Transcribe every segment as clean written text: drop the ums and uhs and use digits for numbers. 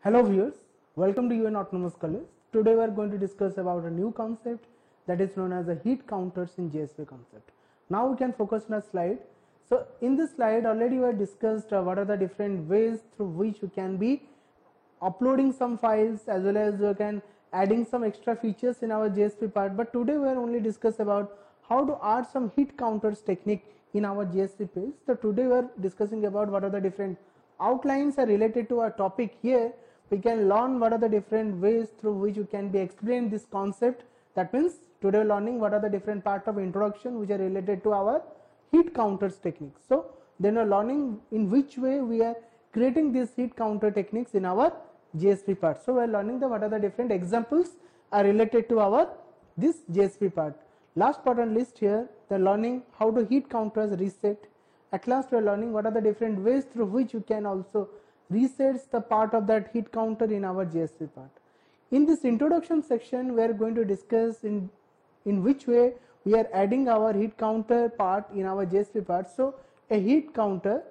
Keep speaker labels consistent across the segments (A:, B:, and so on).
A: Hello viewers, welcome to UN Autonomous College. Today we are going to discuss about a new concept that is known as the heat counters in JSP concept. Now we can focus on a slide. So in this slide already we have discussed what are the different ways through which we can be uploading some files as well as we can adding some extra features in our JSP part, but today we are only discuss about how to add some heat counters technique in our JSP page. So today we are discussing about what are the different outlines are related to our topic. Here we can learn what are the different ways through which you can be explain this concept. That means today we are learning what are the different part of introduction which are related to our heat counters techniques. So then we are learning in which way we are creating these heat counter techniques in our JSP part. So we are learning the what are the different examples are related to our this JSP part. Last but not least here the learning how to heat counters reset. At last we are learning what are the different ways through which you can also reset the part of that heat counter in our JSP part. In this introduction section we are going to discuss in which way we are adding our heat counter part in our JSP part. So a heat counter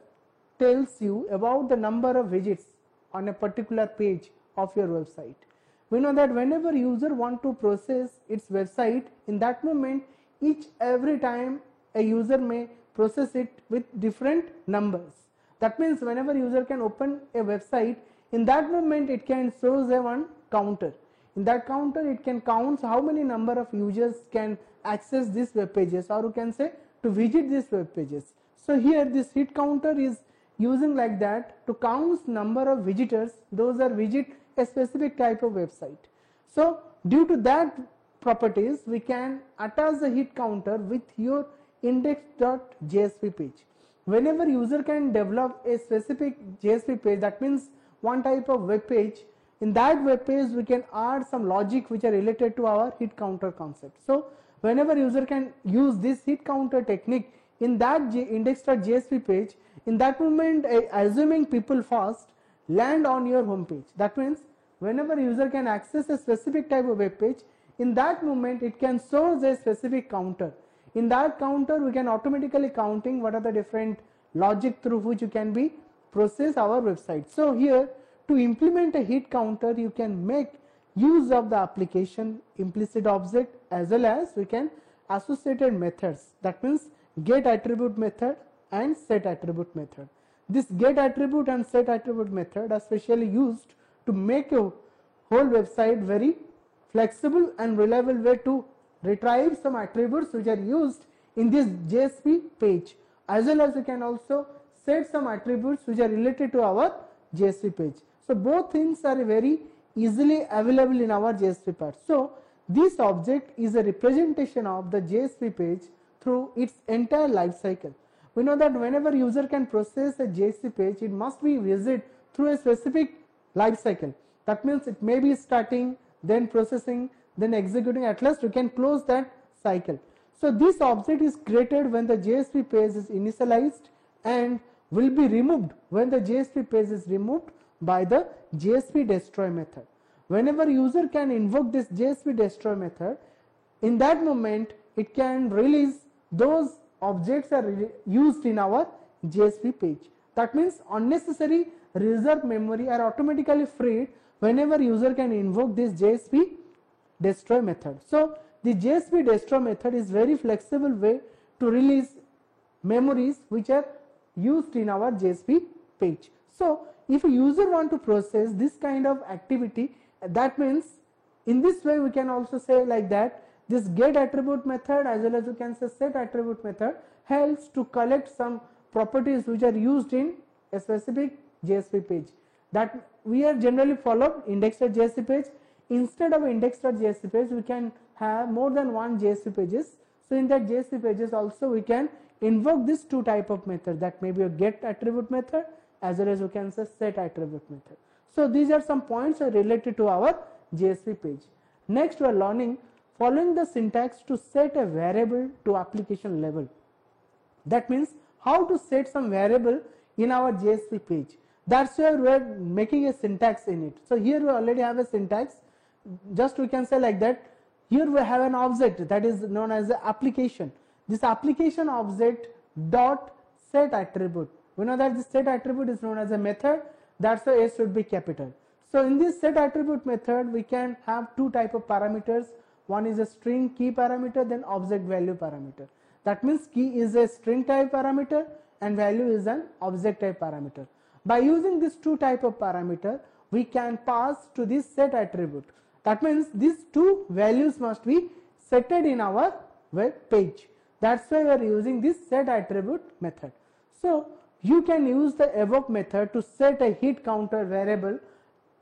A: tells you about the number of visits on a particular page of your website. We know that whenever user want to process its website, in that moment every time a user may process it with different numbers. That means whenever user can open a website, in that moment it can shows a one counter. In that counter it can count how many number of users can access these web pages, or you can say to visit these web pages. So here this heat counter is using like that to count number of visitors, those are visit a specific type of website. So due to that properties we can attach the heat counter with your index.jsp page. Whenever user can develop a specific JSP page, that means one type of web page, in that web page we can add some logic which are related to our heat counter concept. So whenever user can use this heat counter technique in that index.jsp page, in that moment assuming people first land on your home page. That means whenever user can access a specific type of web page, in that moment it can show a specific counter. In that counter we can automatically counting what are the different logic through which you can be process our website. So here to implement a heat counter you can make use of the application implicit object as well as we can associated methods. That means get attribute method and set attribute method. This get attribute and set attribute method are specially used to make a whole website very flexible and reliable way to retrieve some attributes which are used in this JSP page, as well as you can also set some attributes which are related to our JSP page. So both things are very easily available in our JSP part. So this object is a representation of the JSP page through its entire life cycle. We know that whenever user can process a JSP page, it must be visit through a specific life cycle. That means it may be starting, then processing, then executing, at last you can close that cycle. So this object is created when the JSP page is initialized and will be removed when the JSP page is removed by the JSP destroy method. Whenever user can invoke this JSP destroy method, in that moment it can release those objects are used in our JSP page. That means unnecessary reserved memory are automatically freed whenever user can invoke this JSP destroy method. So the JSP destroy method is very flexible way to release memories which are used in our JSP page. So if a user want to process this kind of activity, that means in this way we can also say like that this get attribute method as well as you can say set attribute method helps to collect some properties which are used in a specific JSP page. That we are generally followed index.jsp page. Instead of index.jsp page we can have more than one JSP pages. So in that JSP pages also we can invoke this two type of method, that may be a get attribute method as well as we can say set attribute method. So these are some points related to our JSP page. Next we are learning following the syntax to set a variable to application level. That means how to set some variable in our JSP page. That's where we are making a syntax in it. So here we already have a syntax. Just we can say like that. Here we have an object that is known as the application. This application object dot set attribute. We know that this set attribute is known as a method. That's why S should be capital. So in this set attribute method, we can have two type of parameters. One is a string key parameter, then object value parameter. That means key is a string type parameter and value is an object type parameter. By using these two type of parameter, we can pass to this set attribute. That means these two values must be setted in our web page. That's why we are using this set attribute method. So you can use the above method to set a hit counter variable,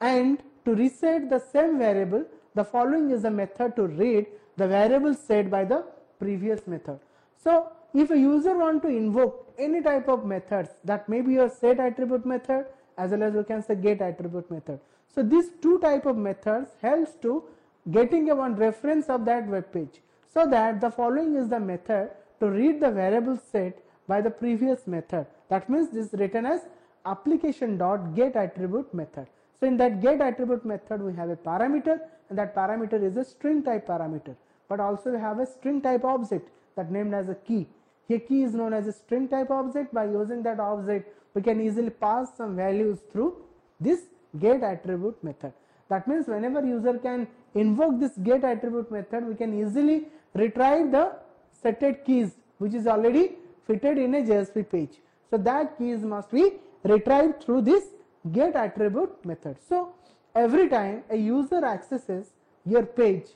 A: and to reset the same variable, the following is a method to read the variable set by the previous method. So if a user want to invoke any type of methods, that may be your set attribute method as well as you can say get attribute method. So these two type of methods helps to getting a one reference of that web page, so that the following is the method to read the variable set by the previous method. That means this is written as application.getAttribute method. So in that get attribute method, we have a parameter, and that parameter is a string type parameter, but also we have a string type object that named as a key. Here key is known as a string type object. By using that object, we can easily pass some values through this get attribute method. That means whenever user can invoke this get attribute method, we can easily retrieve the setted keys which is already fitted in a JSP page. So that keys must be retrieved through this get attribute method. So every time a user accesses your page,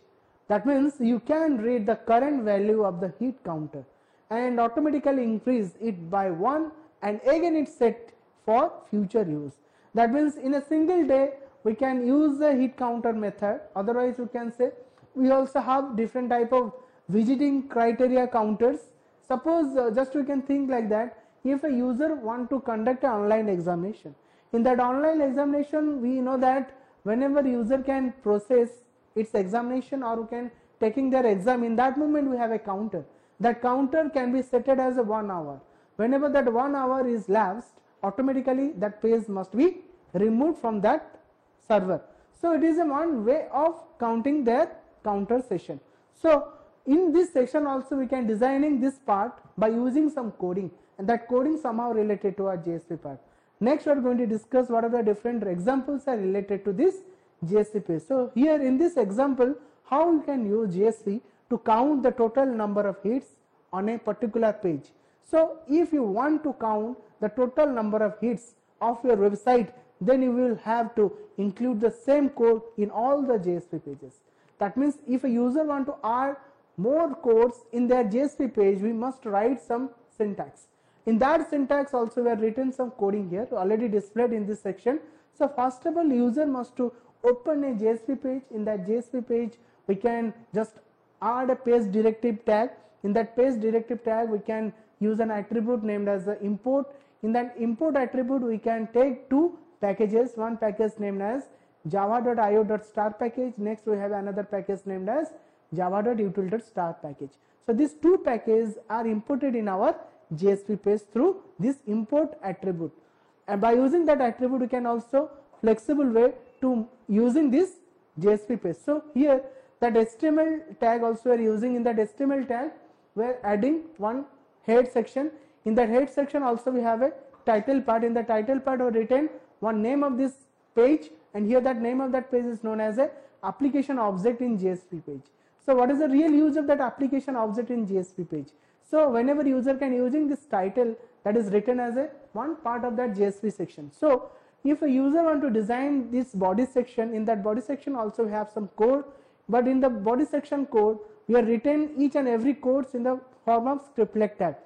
A: that means you can read the current value of the hit counter and automatically increase it by 1, and again it's set for future use. That means in a single day we can use the hit counter method. Otherwise you can say we also have different type of visiting criteria counters. Suppose just we can think like that, if a user want to conduct an online examination, in that online examination we know that whenever user can process its examination or can taking their exam, in that moment we have a counter. That counter can be set as a 1 hour. Whenever that 1 hour is lapsed, automatically that page must be removed from that server. So it is a one way of counting their counter session. So in this section also we can designing this part by using some coding, and that coding somehow related to our JSP part. Next we are going to discuss what are the different examples are related to this JSP page. So here in this example, how you can use JSP to count the total number of hits on a particular page. So if you want to count the total number of hits of your website, then you will have to include the same code in all the JSP pages. That means if a user want to add more codes in their JSP page, we must write some syntax. In that syntax also we have written some coding here already displayed in this section. So first of all, user must to open a JSP page. In that JSP page we can just add a page directive tag. In that page directive tag we can use an attribute named as the import. In that import attribute we can take two packages, one package named as java.io.star package, next we have another package named as java.util.star package. So these two packages are imported in our JSP page through this import attribute, and by using that attribute we can also flexible way to using this JSP page. So here that HTML tag also we are using. In that HTML tag we are adding one head section. In that head section also we have a title part. In the title part we have written one name of this page, and here that name of that page is known as a application object in JSP page. So what is the real use of that application object in JSP page? So whenever user can using this title that is written as a one part of that JSP section. So if a user want to design this body section, in that body section also we have some code, but in the body section code we have written each and every codes in the form of scriptlet tag.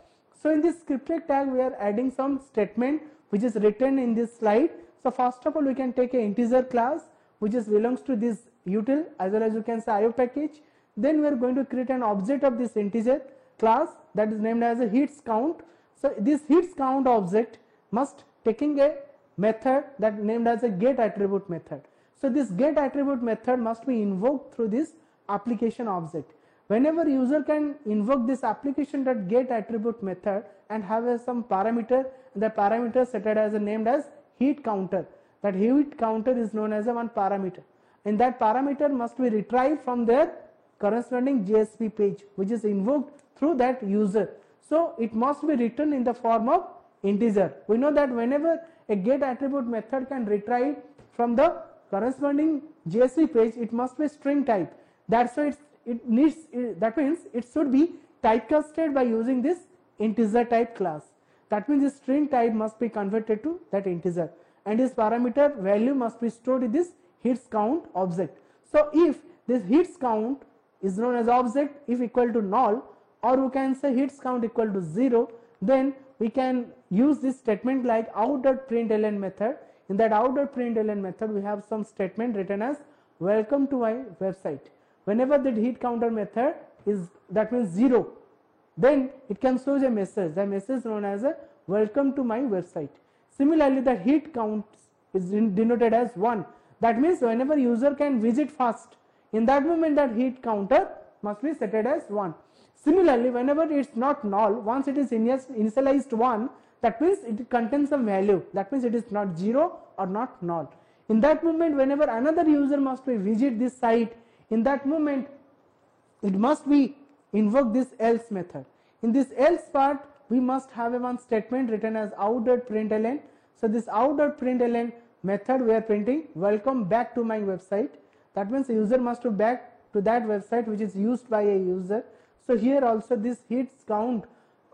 A: So in this scriptlet tag we are adding some statement which is written in this slide. So first of all we can take an integer class which is belongs to this util as well as you can say IO package. Then we are going to create an object of this integer class that is named as a hits count. So this hits count object must taking a method that named as a get attribute method. So this get attribute method must be invoked through this application object. Whenever user can invoke this application.get attribute method and have some parameter, the parameter set as a named as hit counter. That hit counter is known as a one parameter, and that parameter must be retrieved from their corresponding JSP page which is invoked through that user. So it must be written in the form of integer. We know that whenever a get attribute method can retrieve from the corresponding JSP page, it must be string type. That's why that means it should be typecasted by using this integer type class. That means this string type must be converted to that integer, and this parameter value must be stored in this hits count object. So if this hits count is known as object, if equal to null, or we can say hits count equal to 0, then we can use this statement like out.println method. In that out.println method, we have some statement written as welcome to my website. Whenever that hit counter method is, that means 0, then it can show a message. The message is known as a welcome to my website. Similarly, the hit count is denoted as 1. That means whenever user can visit first, in that moment that hit counter must be set as 1. Similarly, whenever it's not null, once it is initialized 1, that means it contains some value. That means it is not 0 or not null. In that moment, whenever another user must be visit this site, in that moment it must be invoke this else method. In this else part, we must have a one statement written as out.println. So this out.println method, we are printing welcome back to my website. That means the user must go back to that website which is used by a user. So here also this hits count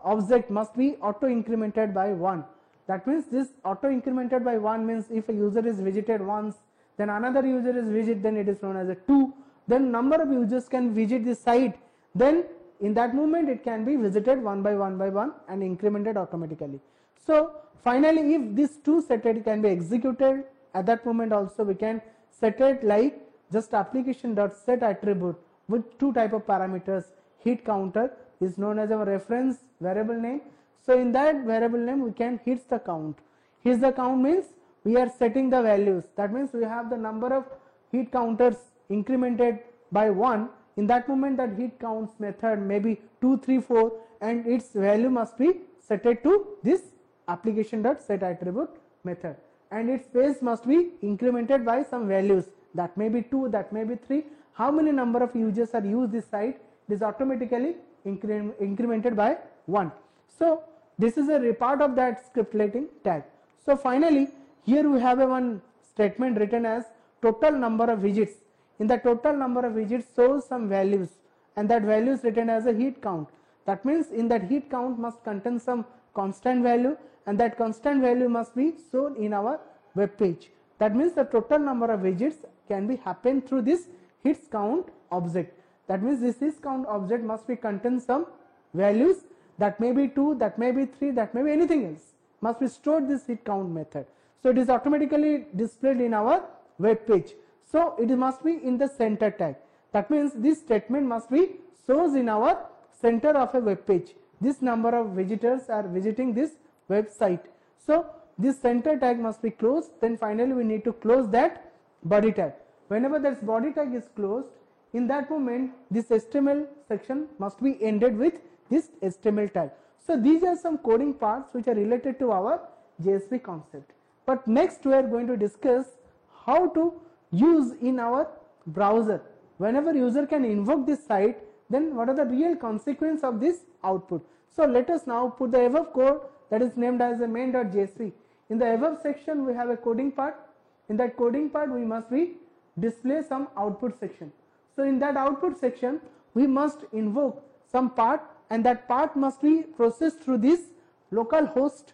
A: object must be auto incremented by 1. That means this auto incremented by 1 means if a user is visited once, then another user is visit, then it is known as a 2. Then number of users can visit this site, then in that moment it can be visited one by one and incremented automatically. So finally, if this 2 setted can be executed, at that moment also we can set it like just application.set attribute with 2 type of parameters. Hit counter is known as our reference variable name. So in that variable name we can hit the count. Hits the count means we are setting the values. That means we have the number of hit counters incremented by 1. In that moment that hit counts method maybe 2, 3, 4, and its value must be set to this application.set attribute method, and its space must be incremented by some values. That may be 2, that may be 3. How many number of users are used this site, it is automatically incremented by 1. So this is a part of that scriptletting tag. So finally, here we have a one statement written as total number of visits. In the total number of visits shows some values, and that value is written as a hit count. That means in that hit count must contain some constant value, and that constant value must be shown in our web page. That means the total number of visits can be happen through this hits count object. That means this hits count object must be contain some values, that may be 2, that may be 3, that may be anything else, must be stored this hit count method. So it is automatically displayed in our web page. So it must be in the center tag. That means this statement must be shows in our center of a web page. This number of visitors are visiting this website. So this center tag must be closed. Then finally we need to close that body tag. Whenever that body tag is closed, in that moment this HTML section must be ended with this HTML tag. So these are some coding parts which are related to our JSP concept. But next we are going to discuss how to use in our browser. Whenever user can invoke this site, then what are the real consequence of this output. So let us now put the above code that is named as the main.jsp. In the above section we have a coding part. In that coding part we must be display some output section. So in that output section we must invoke some part, and that part must be processed through this localhost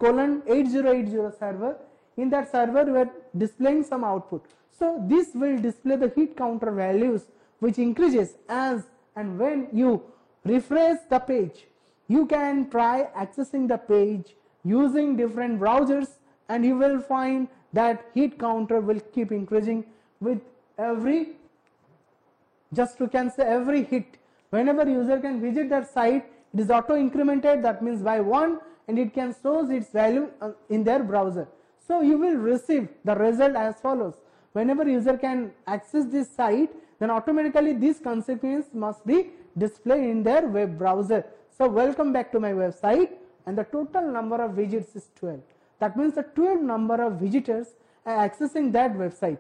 A: :8080 server. In that server we are displaying some output. So this will display the hit counter values which increases as and when you refresh the page. You can try accessing the page using different browsers, and you will find that hit counter will keep increasing with every, just you can say every hit. Whenever user can visit that site, it is auto incremented, that means by 1, and it can shows its value in their browser. So you will receive the result as follows. Whenever user can access this site, then automatically this consequence must be displayed in their web browser. So welcome back to my website, and the total number of visits is 12. That means the 12 number of visitors are accessing that website.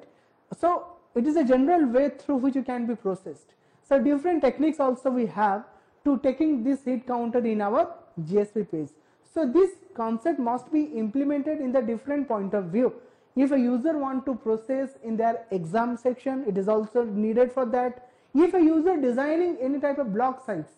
A: So it is a general way through which you can be processed. So different techniques also we have to taking this hit counter in our JSP page. So this concept must be implemented in the different point of view. If a user want to process in their exam section, it is also needed for that. If a user designing any type of blog sites,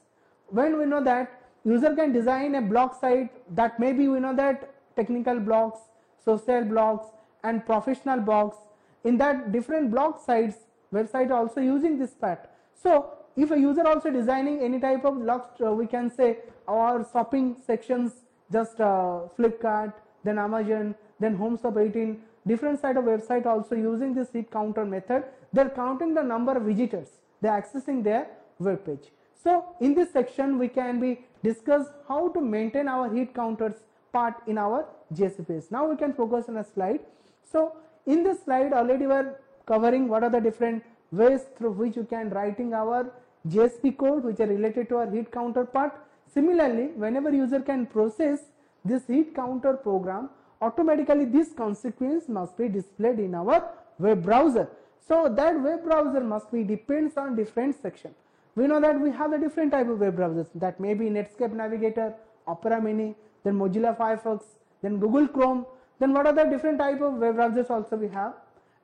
A: when we know that user can design a blog site, that maybe we know that technical blogs, social blogs and professional blogs, in that different blog sites, website also using this part. So if a user also designing any type of blogs, we can say our shopping sections, just Flipkart, then Amazon, then Homeshop 18, different side of website also using this heat counter method. They're counting the number of visitors they're accessing their web page. So in this section we can be discuss how to maintain our heat counters part in our JSP page. Now we can focus on a slide. So in this slide already we are covering what are the different ways through which you can writing our JSP code which are related to our heat counter part. Similarly, whenever user can process this heat counter program, automatically this consequence must be displayed in our web browser. So that web browser must be depends on different section. We know that we have a different type of web browsers, that may be Netscape Navigator, Opera Mini, then Mozilla Firefox, then Google Chrome, then what are the different type of web browsers also we have,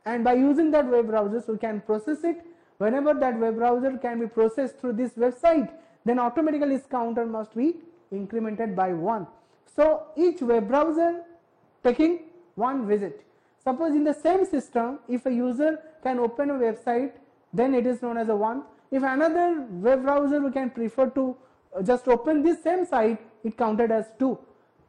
A: and by using that web browsers we can process it. Whenever that web browser can be processed through this website, then automatically its counter must be incremented by 1. So each web browser taking one visit. Suppose in the same system, if a user can open a website, then it is known as a 1. If another web browser we can prefer to just open this same site, it counted as 2.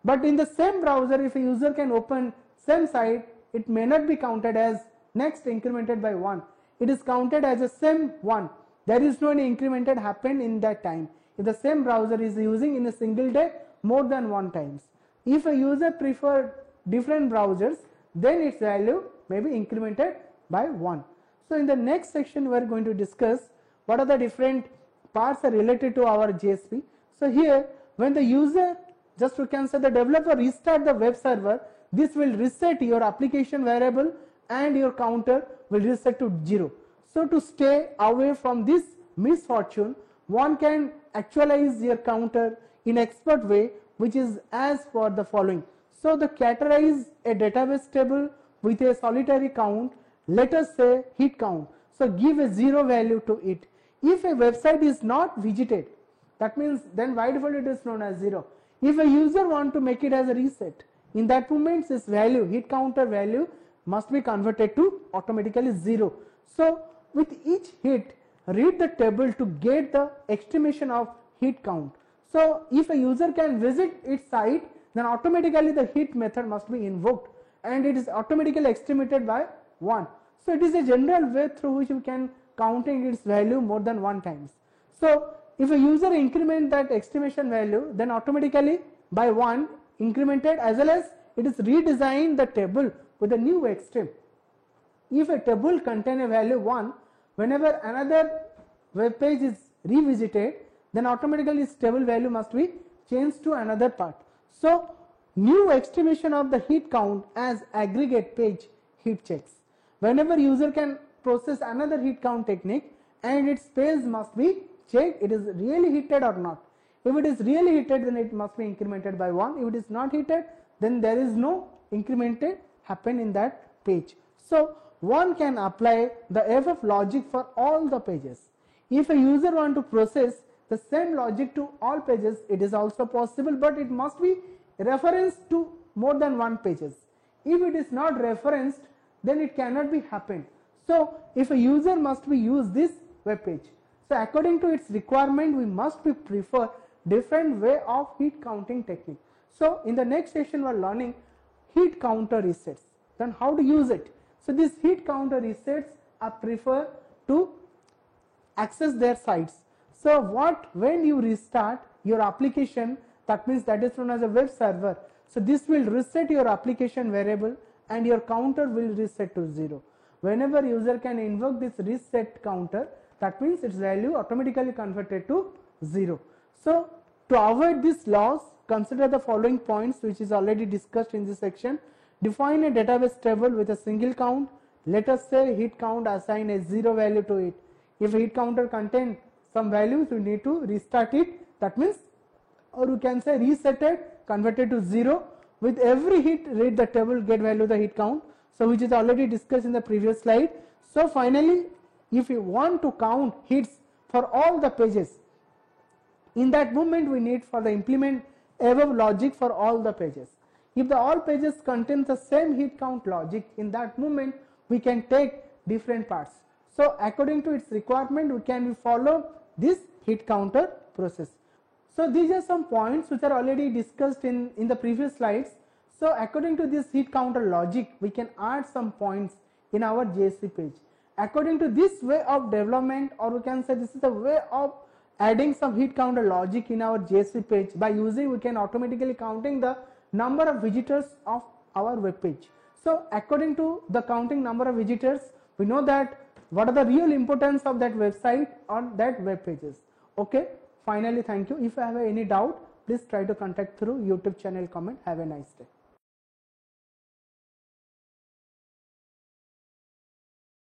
A: But in the same browser, if a user can open same site, it may not be counted as next incremented by 1. It is counted as a same 1. There is no any incremented happened in that time. If the same browser is using in a single day more than 1 times. If a user prefer different browsers, then its value may be incremented by 1. So in the next section we are going to discuss what are the different parts are related to our JSP. So here when the user, just we can say the developer restart the web server, this will reset your application variable and your counter will reset to 0. So to stay away from this misfortune, one can actualize your counter in expert way, which is as for the following. So the categorize a database table with a solitary count, let us say heat count. So give a 0 value to it. If a website is not visited, that means then by default it is known as 0. If a user want to make it as a reset, in that moment this value, heat counter value must be converted to automatically 0. So with each hit, read the table to get the estimation of heat count. So if a user can visit its site, then automatically the hit method must be invoked and it is automatically estimated by 1. So it is a general way through which you can counting its value more than 1 times. So if a user increment that estimation value, then automatically by 1 incremented, as well as it is redesign the table with a new extreme. If a table contain a value 1, whenever another web page is revisited, then automatically its table value must be changed to another part. So new estimation of the heat count as aggregate page heat checks. Whenever user can process another heat count technique and its page must be checked, it is really heated or not. If it is really heated, then it must be incremented by 1. If it is not heated, then there is no incremented happen in that page. So one can apply the FF logic for all the pages. If a user want to process the same logic to all pages, it is also possible, but it must be referenced to more than 1 pages. If it is not referenced, then it cannot be happened. So if a user must be use this web page, so according to its requirement, we must be prefer different way of heat counting technique. So in the next session we are learning heat counter resets, then how to use it. So these heat counter resets are prefer to access their sites. So when you restart your application, that means that is known as a web server. So this will reset your application variable and your counter will reset to 0. Whenever user can invoke this reset counter, that means its value automatically converted to 0. So to avoid this loss, consider the following points which is already discussed in this section. Define a database table with a single count. Let us say heat count, assign a 0 value to it. If heat counter contain some values, you need to restart it. That means, or you can say reset it, converted to 0. With every hit, read the table, get value the heat count. so which is already discussed in the previous slide. So finally, if you want to count hits for all the pages, in that moment we need for the implement above logic for all the pages. If the all pages contain the same hit count logic, in that moment we can take different parts. So according to its requirement, we can follow this hit counter process. So these are some points which are already discussed in the previous slides. So according to this hit counter logic, we can add some points in our JSP page. According to this way of development, or we can say this is the way of adding some hit counter logic in our JSP page. By using, we can automatically counting the number of visitors of our web page. So according to the counting number of visitors, we know that what are the real importance of that website or that web pages. Okay, finally, thank you. If you have any doubt, please try to contact through YouTube channel comment. Have a nice day.